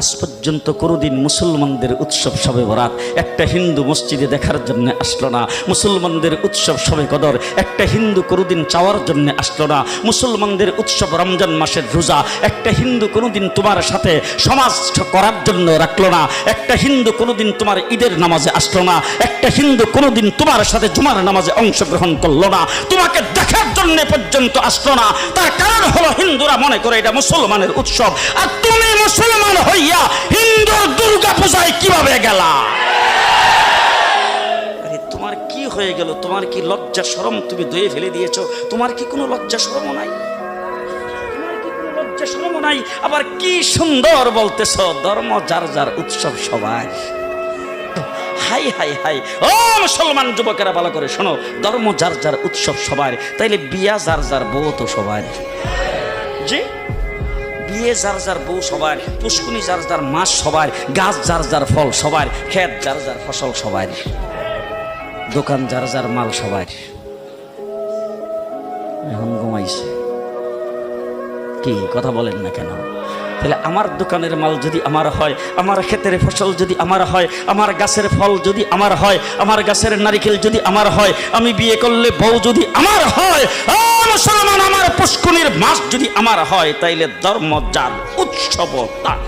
আজ পর্যন্ত কোনোদিন মুসলমানদের উৎসব শবে বরাত একটা হিন্দু মসজিদে দেখার জন্য আসলো না, মুসলমানদের উৎসব শবে কদর একটা হিন্দু কোনোদিন চাওয়ার জন্য আসলো না, মুসলমানদের উৎসব রমজান মাসের রোজা একটা হিন্দু কোনোদিন তোমার সাথে সমাজ করার জন্য রাখলো না, একটা হিন্দু কোনোদিন তোমার ঈদের নামাজে আসলো না, একটা হিন্দু কোনোদিন তোমার সাথে জুমার নামাজে অংশগ্রহণ করলো না, তোমাকে দেখার জন্য পর্যন্ত আসলো না। তার কারণ হলো হিন্দুরা মনে করে এটা মুসলমানের উৎসব, আর তুমি মুসলমান হইয়া হিন্দুর দুর্গা পূজায় কিভাবে গেলা? আরে তোমার কি হয়ে গেল? তোমার কি লজ্জা শরম তুমি ধুয়ে ফেলে দিয়েছো? তোমার কি কোনো লজ্জা শরম নাই? লজ্জা শরম নাই? আবার কি সুন্দর বলতেছ, ধর্ম যার যার উৎসব সবাই। হাই হাই হাই, ও মুসলমান যুবকেরা ভালো করে শোনো, ধর্ম যার যার উৎসব সবার, তাইলে বিয়া যার যার বউ তো সবার। জি, বিয়ে যার যার বউ সবার, পুষ্কুনি যার যার মাস সবার, গাছ যার যার ফল সবার, ক্ষেত যার যার ফসল সবার, দোকান যার যার মাল সবার। এখন ঘুমাইছে কি কথা বলেন না কেন? তাহলে আমার দোকানের মাল যদি আমার হয়, আমার ক্ষেতের ফসল যদি আমার হয়, আমার গাছের ফল যদি আমার হয়, আমার গাছের নারিকেল যদি আমার হয়, আমি বিয়ে করলে বউ যদি আমার হয়, মুসলমান আমার পুষ্কুনির মাস যদি আমার হয়, তাইলে ধর্ম যার উৎসব তার।